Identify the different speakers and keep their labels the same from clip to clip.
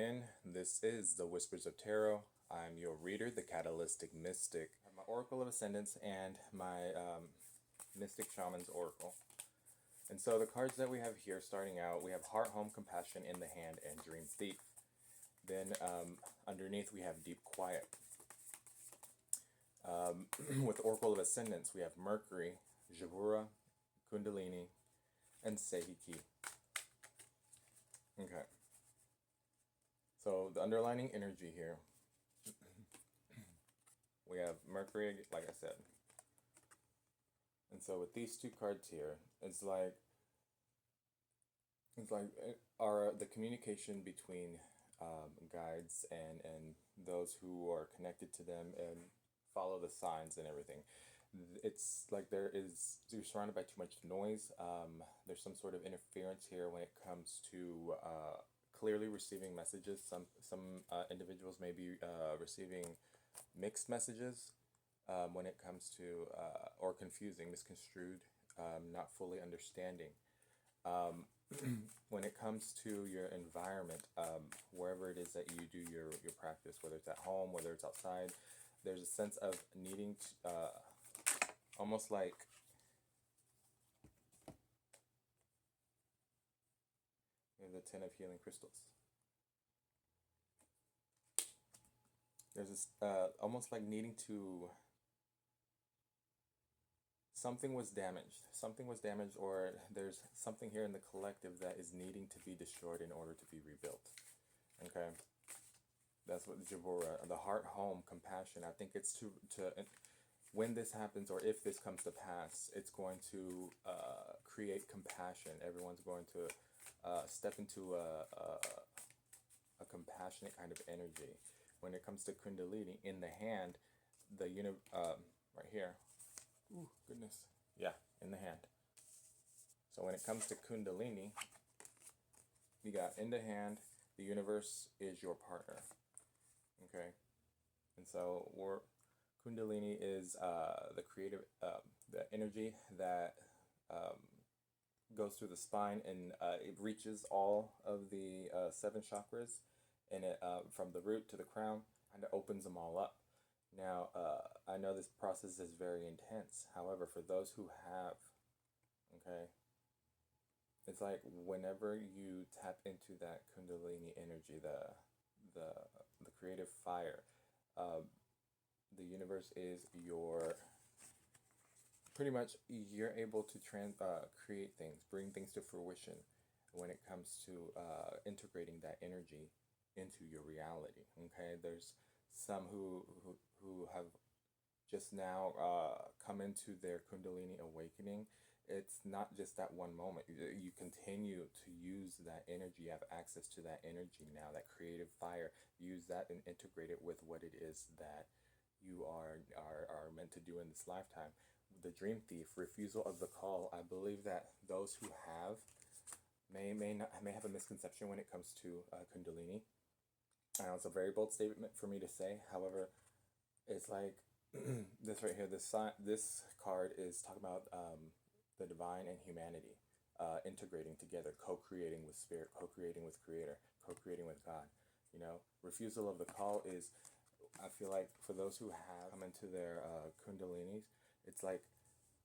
Speaker 1: in. This is the Whispers of Tarot. I'm your reader, the Catalytic Mystic. I have my Oracle of Ascendants and my Mystic Shaman's Oracle. And so the cards that we have here, starting out, we have Heart, Home, Compassion in the hand, and Dream Thief. Then underneath we have Deep Quiet. With Oracle of Ascendants, we have Mercury, Jabura, Kundalini, and Sehiki. Okay. So the underlining energy here, we have Mercury, like I said. And so with these two cards here, it's like the communication between guides and those who are connected to them and follow the signs and everything. It's like you're surrounded by too much noise. There's some sort of interference here when it comes to clearly receiving messages. Some individuals may be receiving mixed messages when it comes to or confusing, misconstrued, not fully understanding. When it comes to your environment, wherever it is that you do your practice, whether it's at home, whether it's outside, there's a sense of needing to almost like the 10 of healing crystals. There's this almost like needing to, something was damaged, or there's something here in the collective that is needing to be destroyed in order to be rebuilt. Okay, that's what Jabura, the Heart, Home, Compassion. I think it's to when this happens, or if this comes to pass, it's going to create compassion. Everyone's going to step into a compassionate kind of energy. When it comes to Kundalini in the hand, right here. Ooh, goodness. Yeah, in the hand. So when it comes to Kundalini, you got in the hand, the universe is your partner. Okay? And so Kundalini is the creative, the energy that goes through the spine, and it reaches all of the 7 chakras, and it from the root to the crown, and it opens them all up. Now, I know this process is very intense. However, for those who have, okay, it's like whenever you tap into that Kundalini energy, the creative fire, the universe is your, pretty much you're able to create things, bring things to fruition when it comes to integrating that energy into your reality. Okay, there's some who have just now come into their Kundalini awakening. It's not just that one moment. You continue to use that energy. You have access to that energy now, that creative fire. Use that and integrate it with what it is that you are meant to do in this lifetime. The Dream Thief, refusal of the call. I believe that those who have may have a misconception when it comes to Kundalini. It's a very bold statement for me to say. However, it's like this right here. This card is talking about the divine and humanity integrating together, co-creating with spirit, co-creating with creator, co-creating with God. You know, refusal of the call is, I feel like for those who have come into their Kundalinis, it's like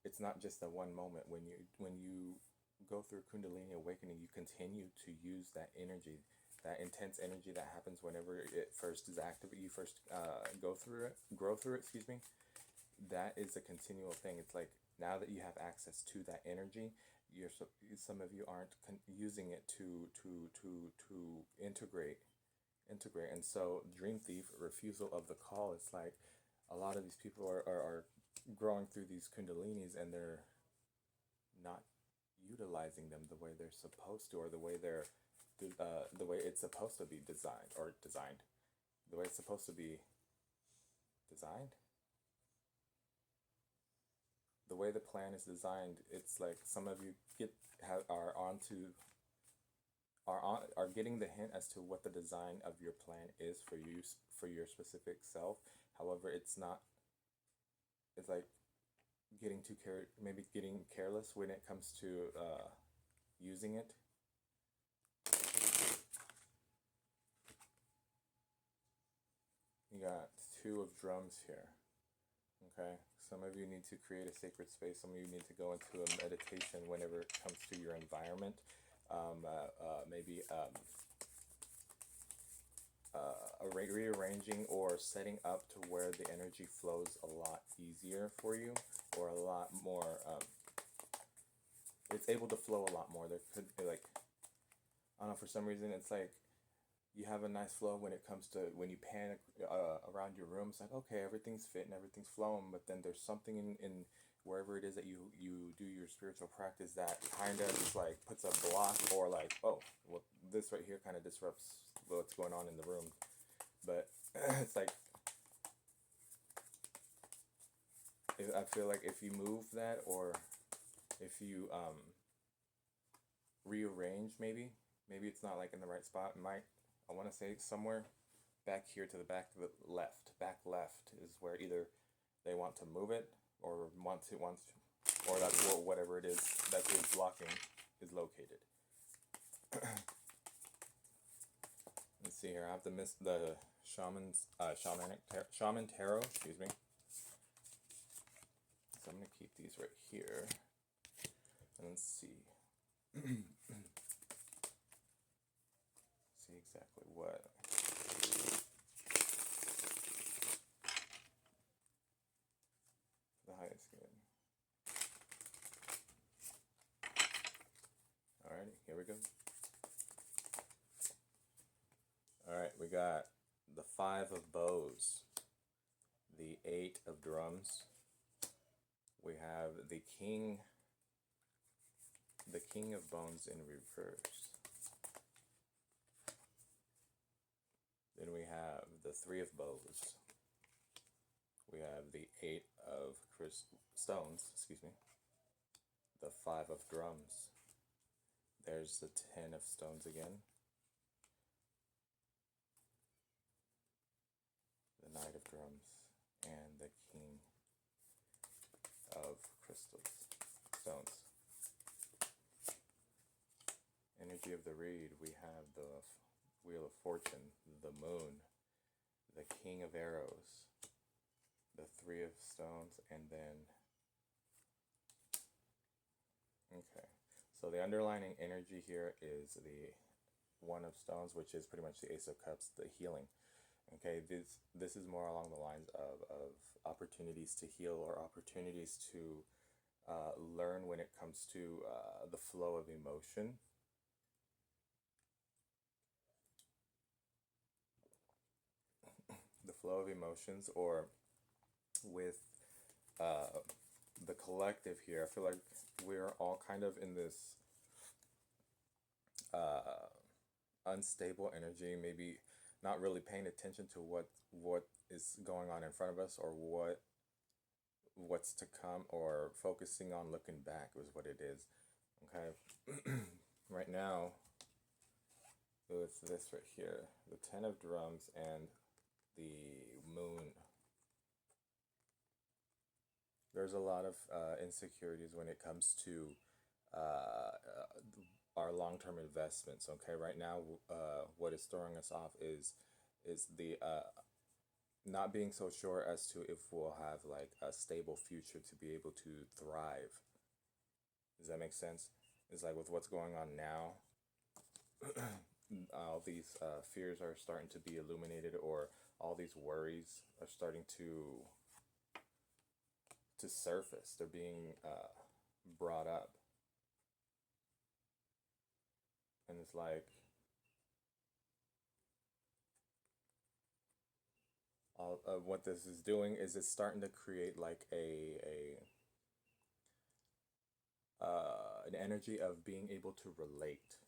Speaker 1: it's not just a one moment. When you go through Kundalini awakening, you continue to use that energy, that intense energy that happens whenever it first is active. You first grow through it. Excuse me. That is a continual thing. It's like now that you have access to that energy, some of you aren't using it to integrate. And so Dream Thief, refusal of the call. It's like a lot of these people are growing through these Kundalinis, and they're not utilizing them the way they're supposed to, or the way the way it's supposed to be designed, the way it's supposed to be designed, the way the plan is designed. It's like some of you are getting the hint as to what the design of your plan is for you, for your specific self. However, it's not. It's like getting getting careless when it comes to using it. You got two of drums here. Okay, some of you need to create a sacred space. Some of you need to go into a meditation whenever it comes to your environment. Maybe rearranging or setting up to where the energy flows a lot easier for you, or a lot more. It's able to flow a lot more. There could be like, I don't know, for some reason it's like you have a nice flow when it comes to when you pan around your room. It's like, okay, everything's fit and everything's flowing, but then there's something in wherever it is that you do your spiritual practice that kind of just like puts a block, or like, oh, well, this right here kind of disrupts what's going on in the room. But it's like, I feel like if you move that, or if you rearrange, maybe it's not like in the right spot. It might, I want to say somewhere back here to the back of the back left is where either they want to move it, or or that's whatever it is that is blocking is located. Let's see here. I have the shaman tarot. Excuse me. So I'm gonna keep these right here, and let's see. See exactly what. The highest good. Alrighty, here we go. Alright, we got the 5 of bows, the 8 of drums. We have the king of bones in reverse. Then we have the 3 of bows. We have the 8 of stones, excuse me. The 5 of drums. There's the 10 of stones again. The Knight of drums and the King of stones. Energy of the reed, we have the Wheel of Fortune, the Moon, the King of arrows, the 3 of stones, and then, okay, so the underlining energy here is the 1 of stones, which is pretty much the Ace of Cups, the healing. Okay, this is more along the lines of opportunities to heal, or opportunities to learn when it comes to the flow of emotion. The flow of emotions, or with the collective here. I feel like we're all kind of in this unstable energy, maybe not really paying attention to what is going on in front of us, or what's to come, or focusing on looking back is what it is. Okay. Right now, it's this right here, the 10 of drums and the moon. There's a lot of insecurities when it comes to our long-term investments. Okay, right now, what is throwing us off is the not being so sure as to if we'll have like a stable future to be able to thrive. Does that make sense? It's like with what's going on now, all these fears are starting to be illuminated, or all these worries are starting to surface. They're being brought up, and it's like, what this is doing is it's starting to create like an energy of being able to relate.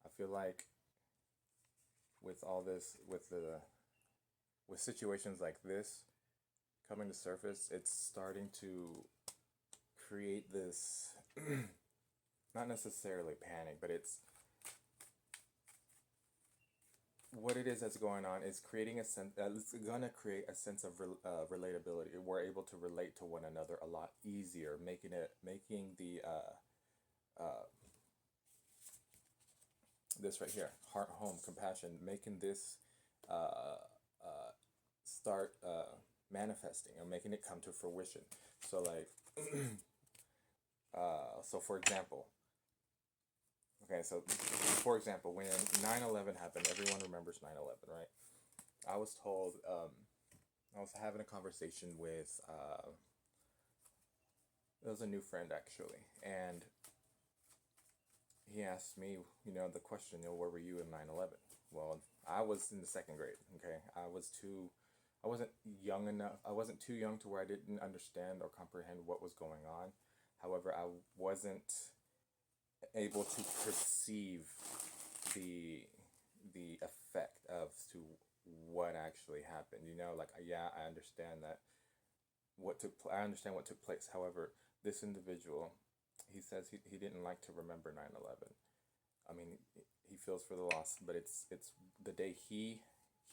Speaker 1: I feel like with all this, with situations like this coming to surface, it's starting to create this not necessarily panic, but it's what it is that's going on is creating a sense. It's gonna create a sense of relatability. We're able to relate to one another a lot easier, making the this right here, heart, home, compassion, making this start manifesting or making it come to fruition. So like, so for example, okay, so for example, when 9/11 happened, everyone remembers 9/11, right? I was told, I was having a conversation with, it was a new friend actually, and he asked me, the question, where were you in 9/11? Well, I was in the second grade, okay? I wasn't young enough, I wasn't too young to where I didn't understand or comprehend what was going on. However, I wasn't able to perceive the the effect of to what actually happened. Like, yeah, I understand that I understand what took place. However, this individual, he says he didn't like to remember 9/11. I mean, he feels for the loss, but it's the day he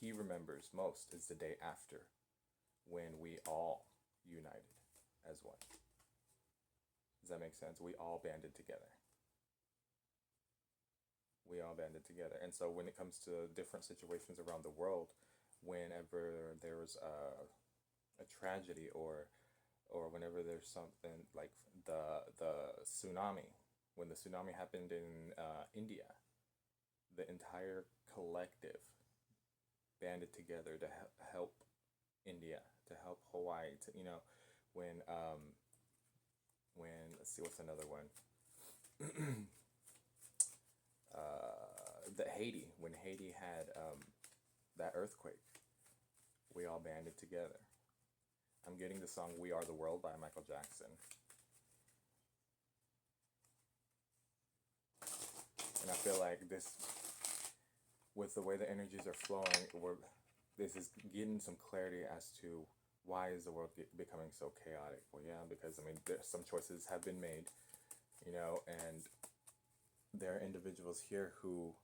Speaker 1: remembers most is the day after, when we all united as one. Does that make sense? We all banded together. We all banded together. And so when it comes to different situations around the world, whenever there was a tragedy, or whenever there's something like the tsunami, when the tsunami happened in India, the entire collective banded together to help India, to help Hawaii, to when let's see, what's another one, the Haiti, when Haiti had that earthquake, we all banded together. I'm getting the song "We Are the World" by Michael Jackson. And I feel like this, with the way the energies are flowing, this is getting some clarity as to why is the world becoming so chaotic. Well, yeah, because I mean, some choices have been made, and there are individuals here who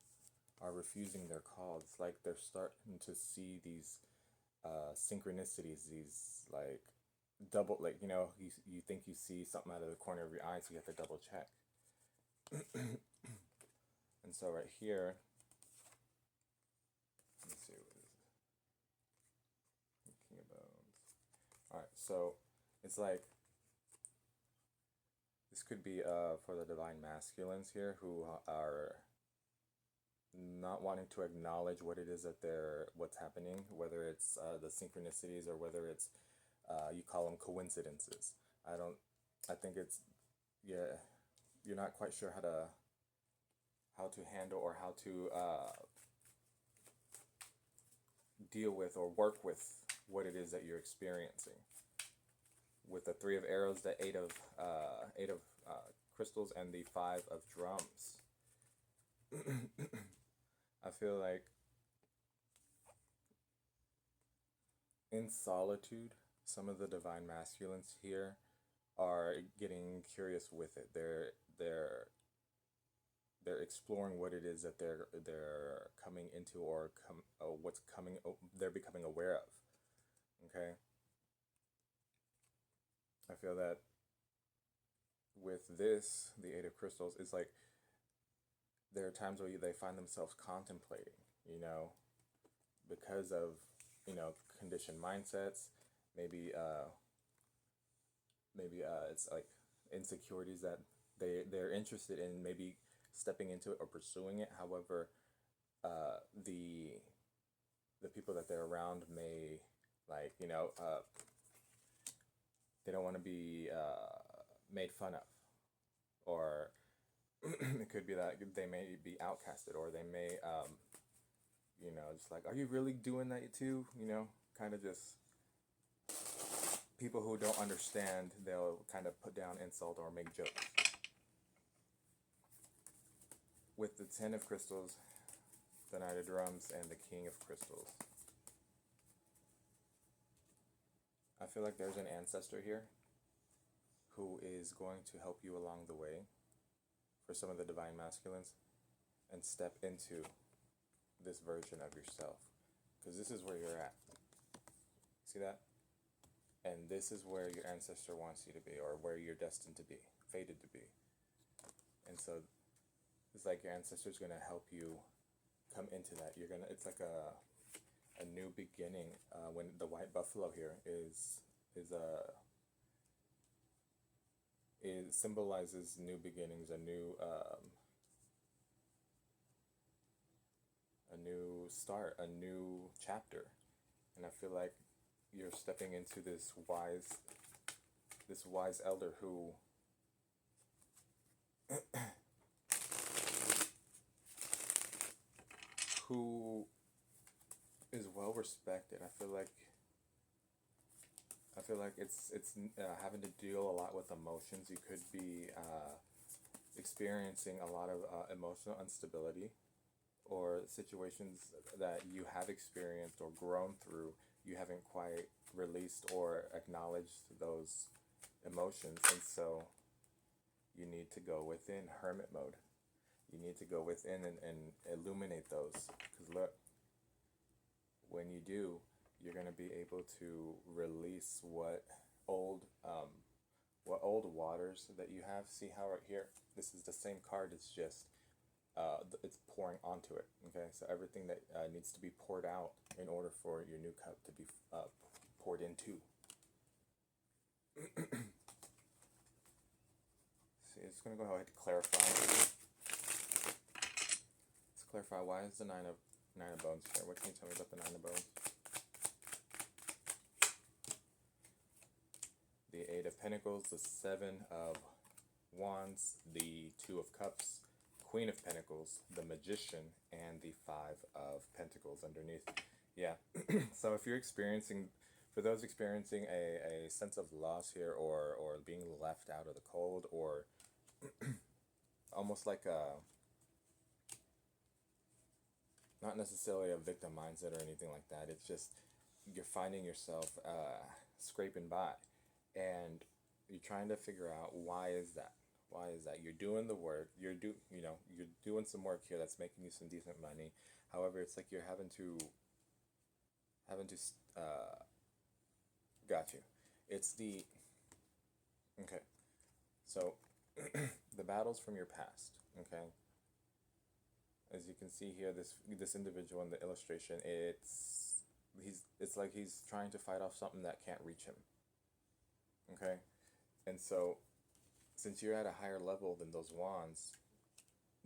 Speaker 1: are refusing their call. It's like they're starting to see these synchronicities, these like double, like you think you see something out of the corner of your eye, so you have to double check. And so right here, let's see, what is it? King of Bones. All right, so it's like this could be for the divine masculines here who are not wanting to acknowledge what it is that what's happening, whether it's the synchronicities or whether it's you call them coincidences. I think it's, yeah, you're not quite sure how to handle or how to deal with or work with what it is that you're experiencing. With the 3 of arrows, the 8 of crystals, and the 5 of drums. I feel like in solitude, some of the divine masculines here are getting curious with it. They're exploring what it is that they're coming into, or what's coming. They're becoming aware of. Okay. I feel that with this, the 8 of crystals, it's like there are times where they find themselves contemplating, because of, conditioned mindsets. Maybe it's like insecurities that they're interested in, maybe stepping into it or pursuing it. However, the people that they're around may, like, they don't want to be made fun of, or it could be that they may be outcasted, or they may just like, are you really doing that too? Kind of just people who don't understand, they'll kind of put down, insult, or make jokes. With the 10 of crystals, the Knight of Drums, and the King of Crystals, I feel like there's an ancestor here who is going to help you along the way, for some of the divine masculines, and step into this version of yourself, because this is where you're at. See that? And this is where your ancestor wants you to be, or where you're destined to be, fated to be. And so it's like your ancestor's going to help you come into that. It's like a a new beginning. When the white buffalo here is a it symbolizes new beginnings, a new start, a new chapter. And I feel like you're stepping into this wise elder who is well respected. I feel like it's having to deal a lot with emotions. You could be experiencing a lot of emotional instability, or situations that you have experienced or grown through, you haven't quite released or acknowledged those emotions. And so you need to go within hermit mode. You need to go within and illuminate those. Because look, when you do, you're going to be able to release what old waters that you have. See how right here, this is the same card, it's just it's pouring onto it. Okay, so everything that needs to be poured out in order for your new cup to be poured into. See, it's going to go ahead and clarify. Let's clarify, why is the nine of bones here? What can you tell me about the nine of bones? The eight of pentacles, the seven of wands, the two of cups, Queen of Pentacles, the Magician, and the Five of Pentacles underneath. Yeah, so if you're experiencing, for those experiencing a sense of loss here, or being left out of the cold, or almost like not necessarily a victim mindset or anything like that, it's just you're finding yourself scraping by, and you're trying to figure out why is that. Why is that? You're doing the work. You're doing some work here that's making you some decent money. However, it's like you're having to got you. It's the okay. So the battles from your past. Okay. As you can see here, this individual in the illustration, it's like he's trying to fight off something that can't reach him. Okay, and so, since you're at a higher level than those wands,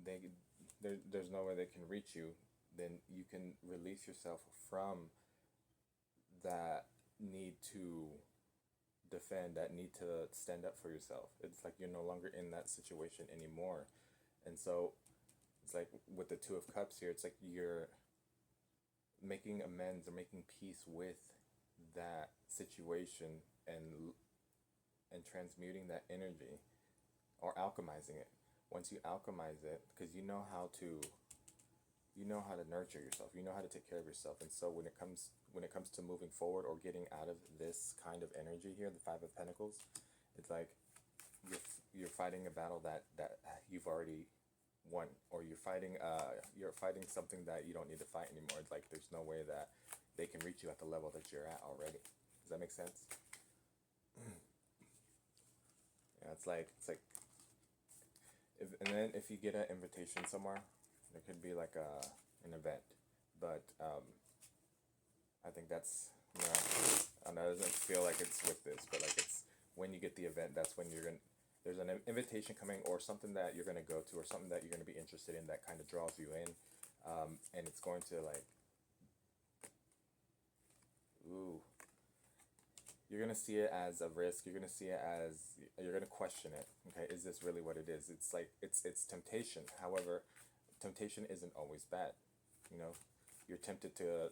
Speaker 1: there's no way they can reach you. Then you can release yourself from that need to defend, that need to stand up for yourself. It's like you're no longer in that situation anymore. And so it's like with the Two of Cups here, it's like you're making amends or making peace with that situation, and transmuting that energy, or alchemizing it. Once you alchemize it, because you know how to nurture yourself, you know how to take care of yourself. And so when it comes to moving forward or getting out of this kind of energy here, the Five of Pentacles, it's like you're fighting a battle that you've already won, or you're fighting something that you don't need to fight anymore. It's like there's no way that they can reach you at the level that you're at already. Does that make sense? Yeah, it's like and then if you get an invitation somewhere, there could be like an event, but I think that's, I know it doesn't feel like it's with this, but like it's when you get the event, that's when there's an invitation coming, or something that you're gonna go to, or something that you're gonna be interested in that kind of draws you in, and it's going to like, ooh, you're going to see it as a risk. You're going to see it as, you're going to question it. Okay, is this really what it is? It's like, it's temptation. However, temptation isn't always bad. You know, you're tempted to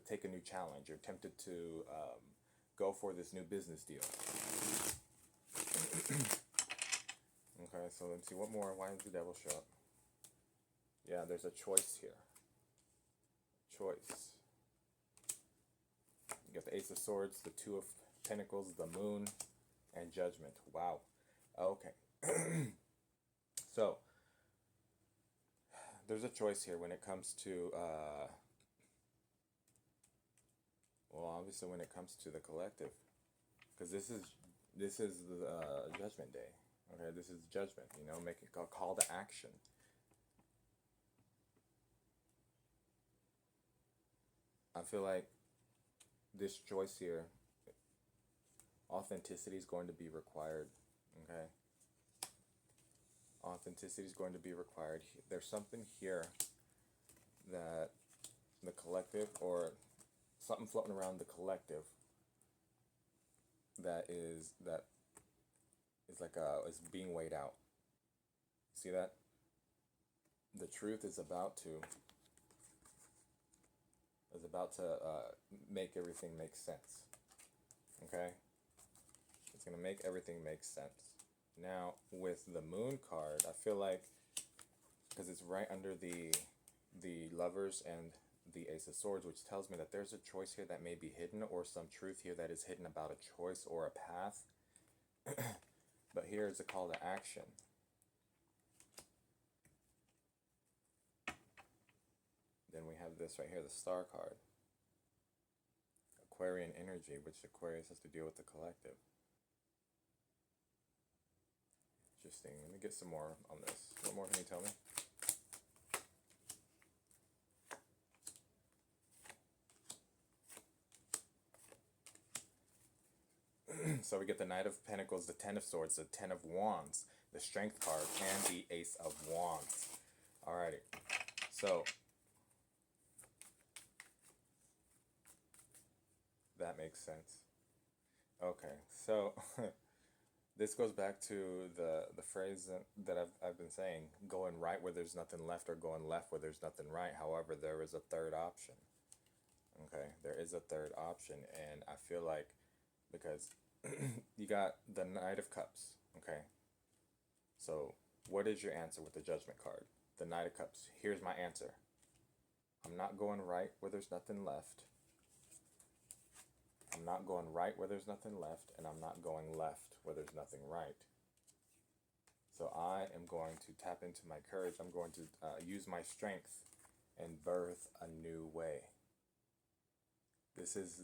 Speaker 1: take a new challenge. You're tempted to go for this new business deal. Okay, so let's see, what more? Why does the Devil show up? Yeah, there's a choice here. Choice. You got the Ace of Swords, the Two of Pentacles, the Moon, and Judgment. Wow. Okay. So, there's a choice here when it comes to, well, obviously when it comes to the collective. Because this is the Judgment Day. Okay, this is judgment, making a call to action. I feel like this choice here, authenticity is going to be required. Okay, authenticity is going to be required. There's something here that the collective, or something floating around the collective, that is like is being weighed out. See that? The truth is about to make everything make sense. Okay, it's gonna make everything make sense. Now with the Moon card, I feel like, because it's right under the Lovers and the Ace of Swords, which tells me that there's a choice here that may be hidden, or some truth here that is hidden about a choice or a path. But here is a call to action. Then we have this right here, the Star card. Aquarian energy, which Aquarius has to deal with the collective. Interesting. Let me get some more on this. What more can you tell me? So we get the Knight of Pentacles, the Ten of Swords, the Ten of Wands, the Strength card, and the Ace of Wands. Alrighty. So that makes sense. Okay, so this goes back to the phrase that I've been saying: going right where there's nothing left, or going left where there's nothing right. However, there is a third option. Okay, there is a third option, and I feel like, because you got the Knight of Cups. Okay, so what is your answer with the Judgment card? The Knight of Cups. Here's my answer. I'm not going right where there's nothing left. I'm not going right where there's nothing left, and I'm not going left where there's nothing right. So I am going to tap into my courage. I'm going to use my strength and birth a new way. This is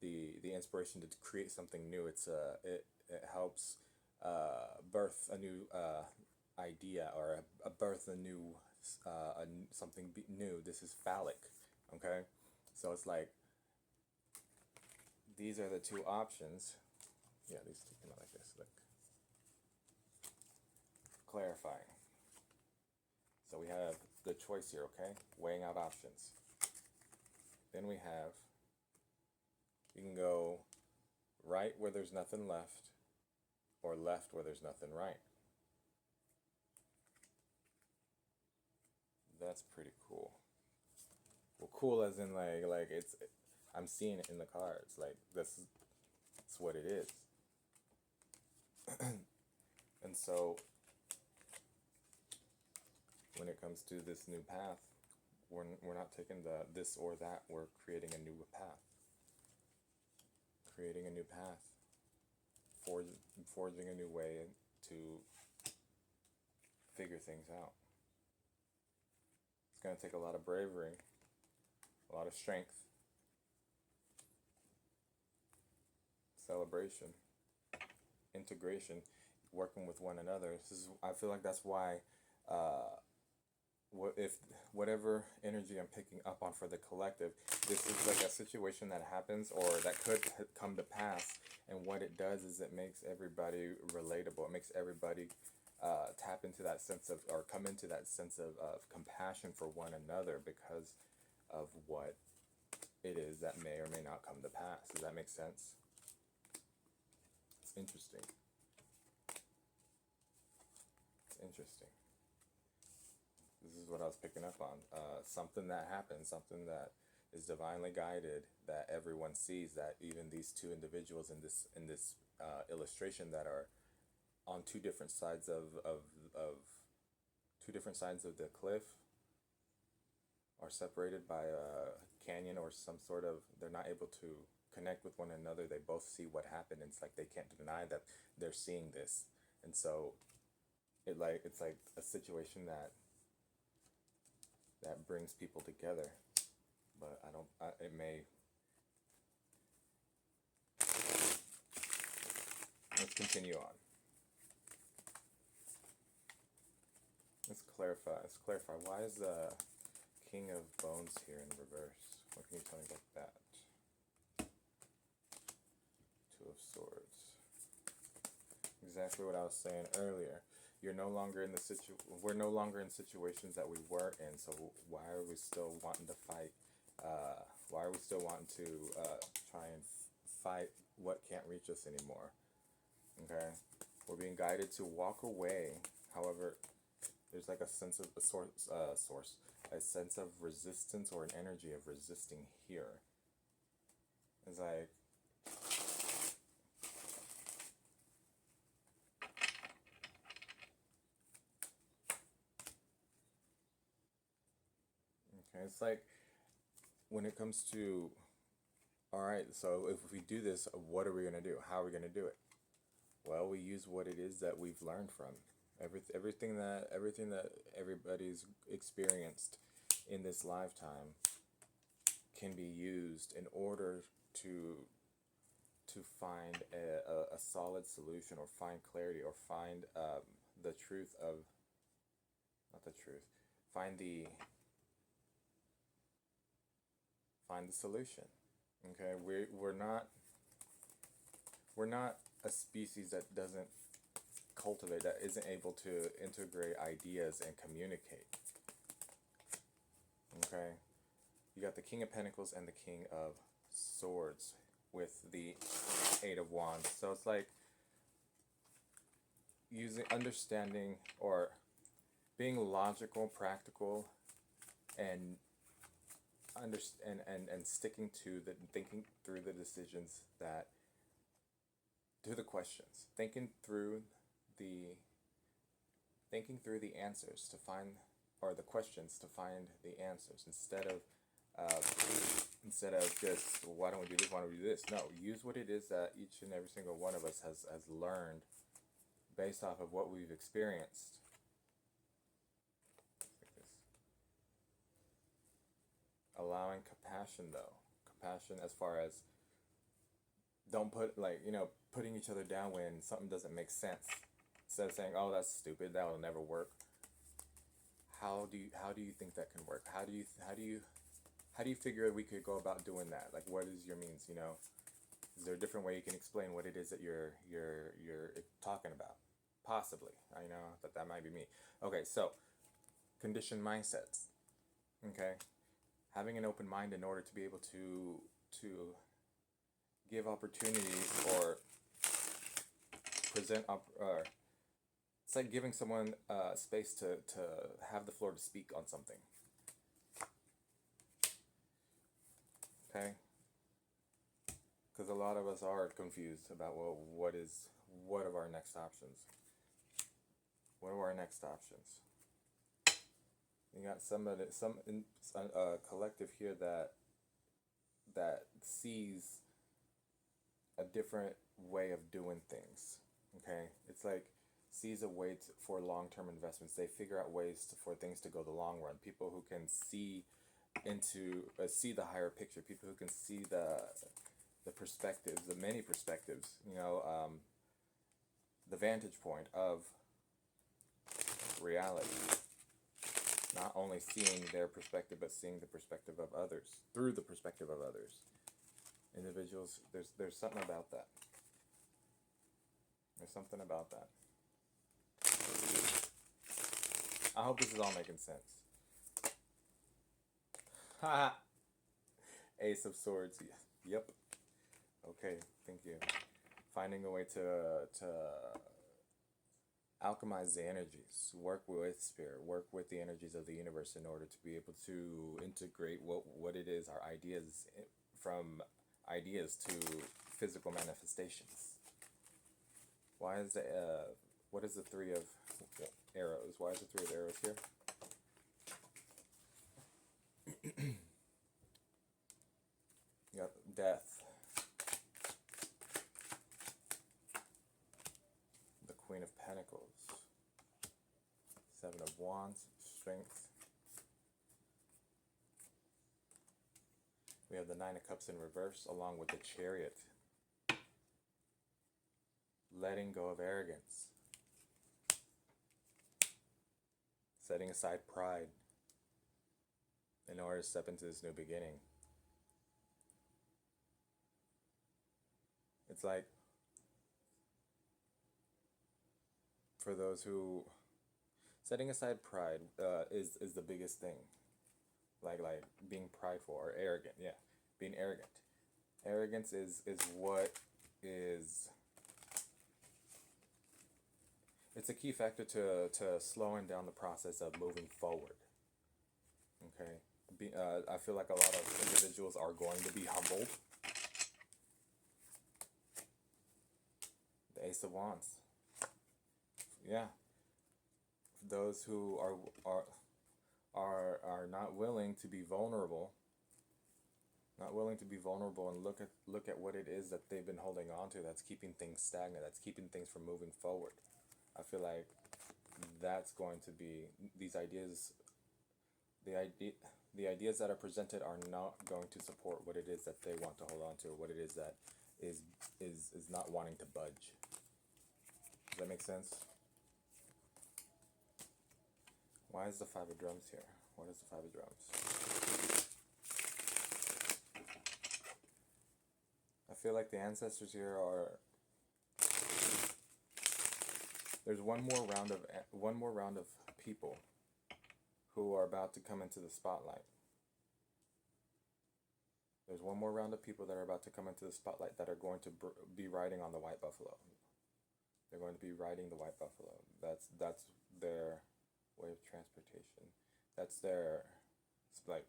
Speaker 1: the inspiration to create something new. It helps birth a new idea, or a birth a new something new. This is phallic. Okay, so it's like, these are the two options. Yeah, these two come out like this. Look, clarifying. So we have the choice here. Okay, weighing out options. Then we have, you can go right where there's nothing left, or left where there's nothing right. That's pretty cool. Well, cool as in like I'm seeing it in the cards. Like, that's what it is. And so when it comes to this new path, we're not taking the this or that. We're creating a new path. Creating a new path. Forging a new way to figure things out. It's going to take a lot of bravery, a lot of strength, celebration, integration, working with one another. I feel like that's why whatever energy I'm picking up on for the collective, this is like a situation that happens, or that could come to pass, and what it does is it makes everybody relatable. It makes everybody tap into that sense of, or come into that sense of compassion for one another, because of what it is that may or may not come to pass. Does that make sense? It's interesting. It's interesting. This is what I was picking up on. Something that happens, something that is divinely guided, that everyone sees, that even these two individuals in this illustration that are on two different sides of two different sides of the cliff, are separated by a canyon or some sort of, they're not able to connect with one another. They both see what happened, and it's like they can't deny that they're seeing this. And so it's like a situation that brings people together. But it may, let's continue on. Let's clarify. Why is the King of Bones here in reverse? What can you tell me about that? Two of Swords. Exactly what I was saying earlier. You're no longer in the we're no longer in situations that we were in, so why are we still wanting to fight? Why are we still wanting to try and fight what can't reach us anymore? Okay? We're being guided to walk away. However, there's like a sense of a a sense of resistance or an energy of resisting here. It's like, okay, it's like when it comes to, all right, so if we do this, what are we going to do? How are we going to do it? Well, we use what it is that we've learned from everything that everybody's experienced in this lifetime can be used in order to find a solid solution, or find clarity, or find the truth of, not the truth, find the solution. Okay, we're not a species that doesn't cultivate, that isn't able to integrate ideas and communicate. Okay, you got the King of Pentacles and the King of Swords with the Eight of Wands. So it's like understanding, or being logical, practical, and and sticking to the, thinking through the decisions, that to the questions, thinking through the answers to find, or the questions to find the answers, instead of just, well, why don't we do this, why don't we do this? No, use what it is that each and every single one of us has learned based off of what we've experienced. Like this. Allowing compassion, though. Compassion as far as, don't put, like, putting each other down when something doesn't make sense. Instead of saying, oh, that's stupid, that will never work. How do you think that can work? How do you figure we could go about doing that? Like, what is your means? Is there a different way you can explain what it is that you're talking about? Possibly. I know that might be me. Okay, so conditioned mindsets. Okay, having an open mind in order to be able to give opportunities, or present it's like giving someone space to have the floor to speak on something. Okay, because a lot of us are confused about, well, what are our next options? What are our next options? You got some collective here that sees a different way of doing things. Okay, it's like sees a way for long-term investments. They figure out ways for things to go the long run. People who can see see the higher picture. People who can see the perspectives, the many perspectives. The vantage point of reality. Not only seeing their perspective, but seeing the perspective of others through the perspective of others. Individuals, there's something about that. There's something about that. I hope this is all making sense. Haha. Ace of Swords. Yep. Okay, thank you. Finding a way to alchemize the energies, work with spirit, work with the energies of the universe in order to be able to integrate what it is, our ideas, from ideas to physical manifestations. Why is what is the Three of Arrows? Why is the Three of Arrows here? You got Death. The Queen of Pentacles. Seven of Wands, Strength. We have the Nine of Cups in reverse, along with the Chariot. Letting go of arrogance. Setting aside pride in order to step into this new beginning. It's like, for those who, setting aside pride is the biggest thing. Like being prideful or arrogant. Yeah, being arrogant. Arrogance is what is. It's a key factor to slowing down the process of moving forward. Okay, I feel like a lot of individuals are going to be humbled. The Ace of Wands. Yeah, those who are not willing to be vulnerable, not willing to be vulnerable and look at what it is that they've been holding on to that's keeping things stagnant, that's keeping things from moving forward. I feel like that's going to be these ideas. The ideas that are presented are not going to support what it is that they want to hold on to, or what it is that is not wanting to budge. Does that make sense? Why is the Five of Drums here? What is the Five of Drums? I feel like the ancestors here are. There's one more round of people who are about to come into the spotlight. There's one more round of people that are about to come into the spotlight that are going to be riding on the white buffalo. They're going to be riding the white buffalo. That's their way of transportation. That's their, like,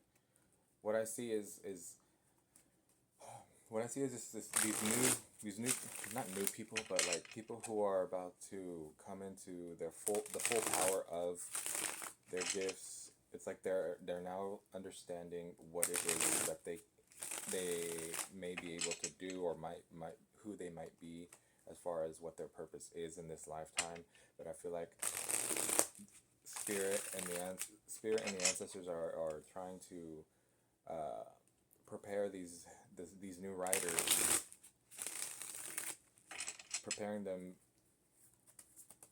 Speaker 1: what I see is these new, not new people, but like people who are about to come into the full power of their gifts. It's like they're now understanding what it is that they may be able to do, or might who they might be, as far as what their purpose is in this lifetime. But I feel like spirit and the ancestors are trying to prepare these new riders, preparing them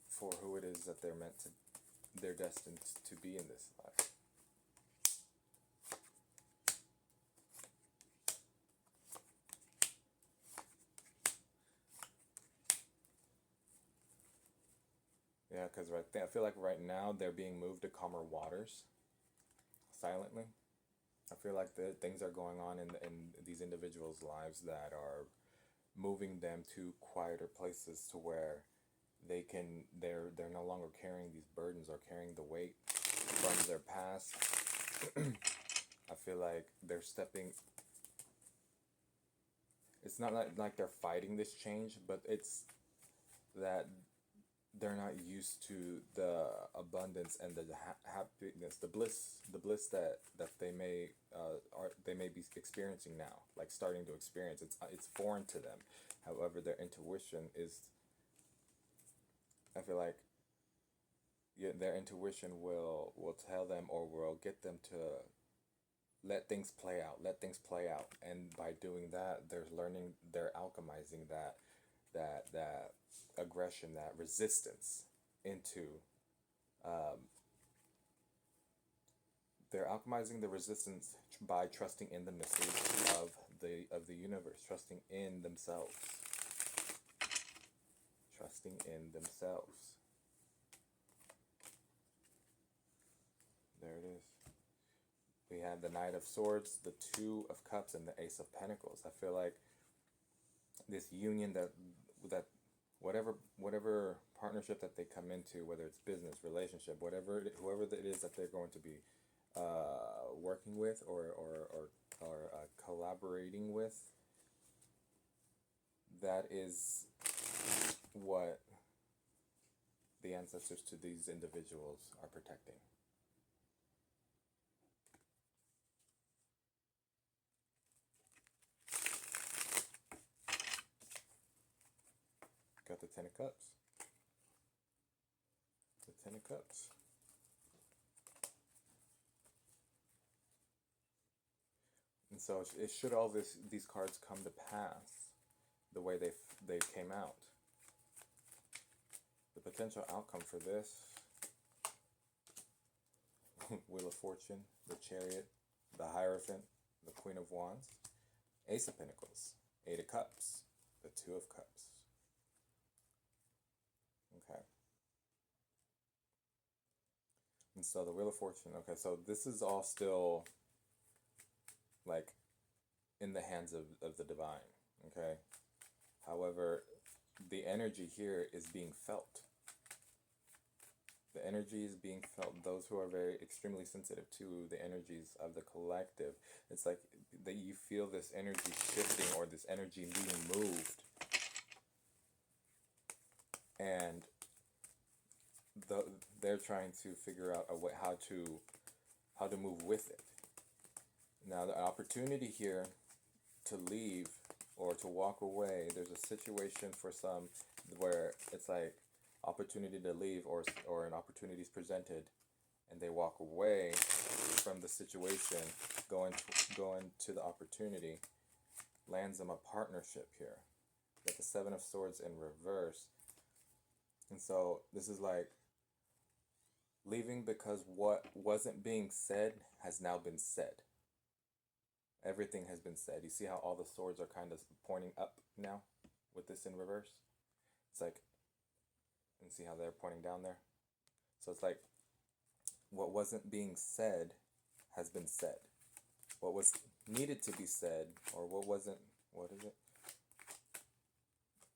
Speaker 1: for who it is that they're destined to be in this life. Yeah, because I feel like right now they're being moved to calmer waters, silently. I feel like things are going on in these individuals' lives that are moving them to quieter places, to where they're no longer carrying these burdens or carrying the weight from their past. I feel like they're stepping. It's not like they're fighting this change, but it's that they're not used to the abundance and the happiness, the bliss that they may be experiencing now, like starting to experience. It's foreign to them. However, their intuition is. I feel like, yeah, their intuition will tell them, or will get them to let things play out, and by doing that, they're alchemizing that aggression, that resistance into, they're alchemizing the resistance by trusting in the mysteries of the universe, trusting in themselves. Trusting in themselves. There it is. We have the Knight of Swords, the Two of Cups, and the Ace of Pentacles. I feel like this union that whatever partnership that they come into, whether it's business, relationship, whoever it is that they're going to be working with, or collaborating with, that is what the ancestors to these individuals are protecting. Got the Ten of Cups. The Ten of Cups. And so it should all these cards come to pass the way they came out. The potential outcome for this: Wheel of Fortune, the Chariot, the Hierophant, the Queen of Wands, Ace of Pentacles, Eight of Cups, the Two of Cups. Okay. And so the Wheel of Fortune. Okay, so this is all still like in the hands of the divine. Okay. However, the energy here is being felt. The energy is being felt. Those who are very extremely sensitive to the energies of the collective, it's like that you feel this energy shifting or this energy being moved. And they're trying to figure out a way how to move with it. Now the opportunity here to leave or to walk away, there's a situation for some where it's like opportunity to leave or an opportunity is presented and they walk away from the situation, going to the opportunity, lands them a partnership here. Got the Seven of Swords in reverse. And so this is like leaving because what wasn't being said has now been said. Everything has been said. You see how all the swords are kind of pointing up now with this in reverse? It's like, and see how they're pointing down there? So it's like what wasn't being said has been said. What was needed to be said, or what wasn't, what is it?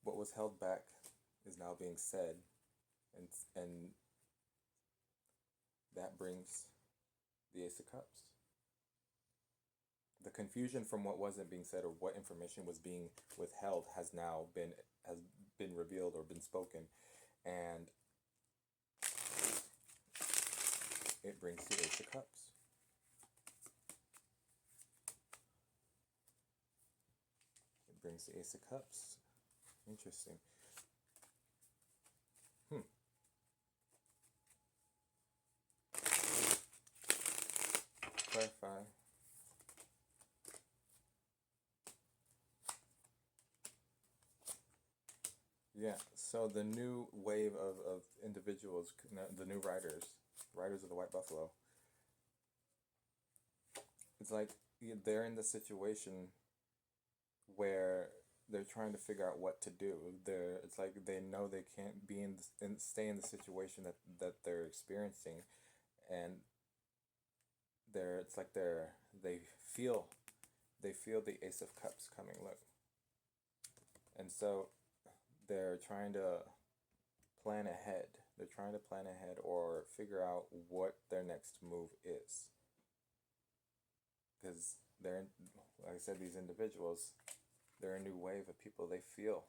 Speaker 1: What was held back is now being said, and that brings the Ace of Cups. The confusion from what wasn't being said or what information was being withheld has now been revealed or been spoken, and it brings the Ace of Cups. It brings the Ace of Cups. Interesting. Clarify. Yeah, so the new wave of individuals, the new riders of the White Buffalo, it's like they're in the situation where they're trying to figure out what to do. It's like they know they can't be stay in the situation that they're experiencing, and it's like they feel the Ace of Cups coming. Look, and so they're trying to plan ahead. They're trying to plan ahead or figure out what their next move is. Because like I said, these individuals, they're a new wave of people. They feel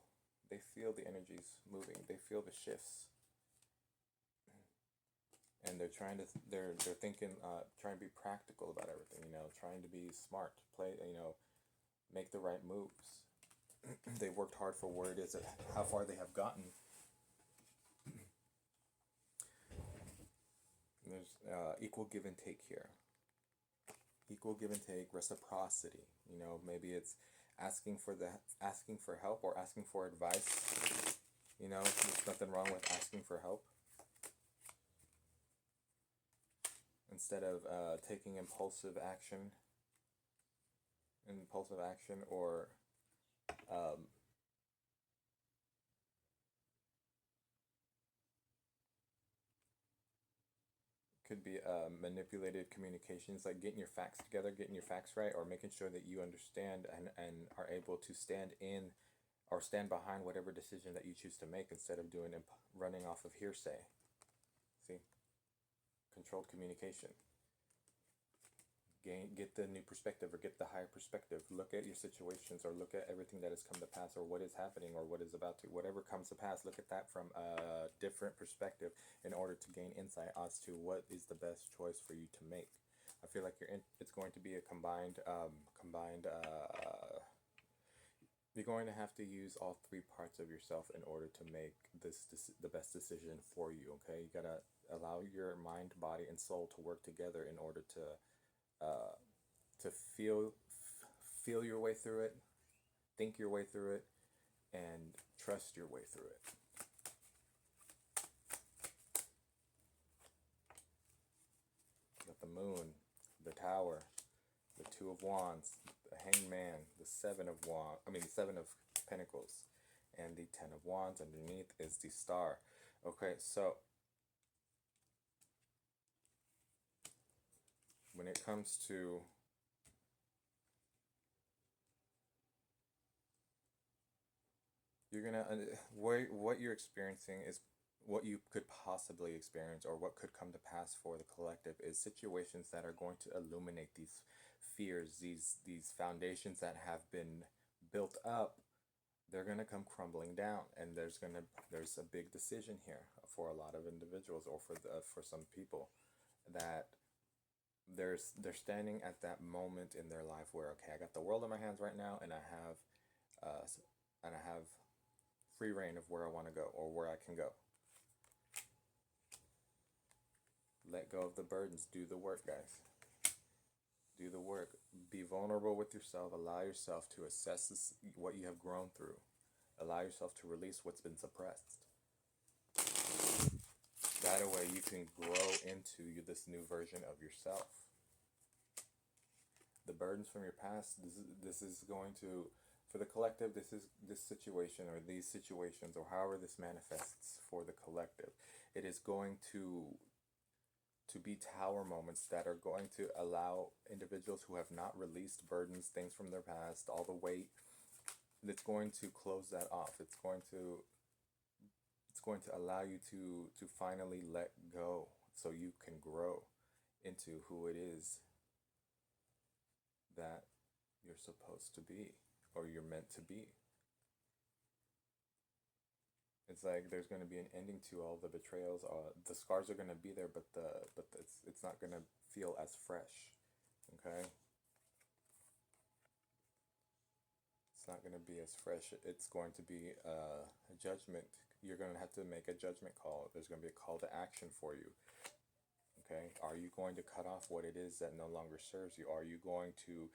Speaker 1: the energies moving. They feel the shifts. And they're thinking, trying to be practical about everything, trying to be smart, make the right moves. They worked hard for where it is, how far they have gotten. There's equal give and take here. Equal give and take, reciprocity. Maybe it's asking for help or asking for advice. There's nothing wrong with asking for help. Instead of taking impulsive action or could be manipulated communications, like getting your facts together, getting your facts right, or making sure that you understand and are able to stand in or stand behind whatever decision that you choose to make instead of running off of hearsay. See? Controlled communication. Get the new perspective or get the higher perspective. Look at your situations or look at everything that has come to pass or what is happening or what is about to, whatever comes to pass, look at that from a different perspective in order to gain insight as to what is the best choice for you to make. I feel like it's going to be a combined, you're going to have to use all three parts of yourself in order to make the best decision for you, okay? You gotta allow your mind, body, and soul to work together in order to feel your way through it, think your way through it, and trust your way through it. Got the Moon, the Tower, the Two of Wands, the Hanged Man, the Seven of Pentacles, and the Ten of Wands. Underneath is the Star. Okay, so when it comes to you're gonna what you're experiencing is what you could possibly experience, or what could come to pass for the collective, is situations that are going to illuminate these fears, these foundations that have been built up. They're going to come crumbling down, and there's a big decision here for a lot of individuals, or for some people, that they're standing at that moment in their life where, okay, I got the world in my hands right now, and uh, I have free reign of where I want to go, or where I can go. Let go of the burdens. Do the work, guys. Do the work. Be vulnerable with yourself. Allow yourself to assess what you have grown through. Allow yourself to release what's been suppressed. That way you can grow into this new version of yourself. The burdens from your past, this is going to, for the collective, this situation, or these situations, or however this manifests for the collective, it is going to be tower moments that are going to allow individuals who have not released burdens, things from their past, all the weight, it's going to close that off. It's going to allow you to finally let go, so you can grow into who it is that you're supposed to be, or you're meant to be. It's like there's going to be an ending to all the betrayals. The scars are going to be there, but it's not going to feel as fresh. Okay, it's not going to be as fresh. It's going to be a judgment. You're going to have to make a judgment call. There's going to be a call to action for you. Okay, are you going to cut off what it is that no longer serves you? Are you going to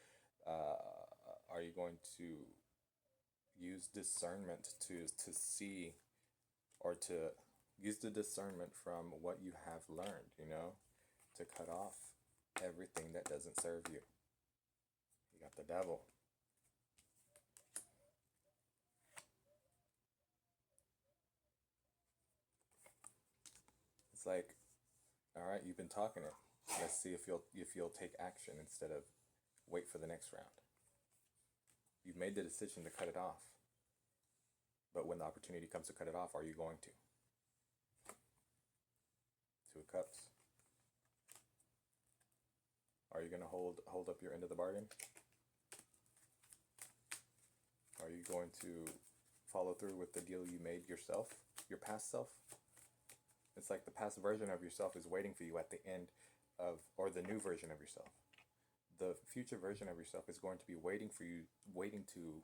Speaker 1: use discernment to see, or to use the discernment from what you have learned, to cut off everything that doesn't serve you? You got the Devil. It's like, all right, you've been talking it. Let's see if you'll take action instead of wait for the next round. You've made the decision to cut it off, but when the opportunity comes to cut it off, are you going to? Two of Cups. Are you going to hold up your end of the bargain? Are you going to follow through with the deal you made yourself, your past self? It's like the past version of yourself is waiting for you at the end of, or the new version of yourself. The future version of yourself is going to be waiting for you to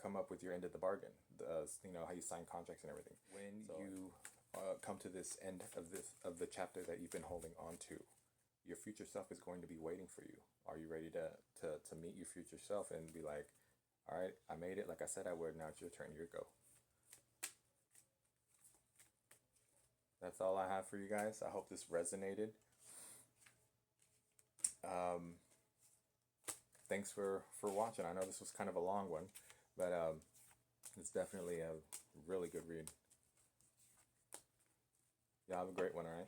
Speaker 1: come up with your end of the bargain. How you sign contracts and everything. When you come to this end of the chapter that you've been holding on to, your future self is going to be waiting for you. Are you ready to meet your future self and be like, all right, I made it like I said I would. Now it's your turn. Your go. That's all I have for you guys. I hope this resonated. Thanks for watching. I know this was kind of a long one, but it's definitely a really good read. Y'all have a great one, all right?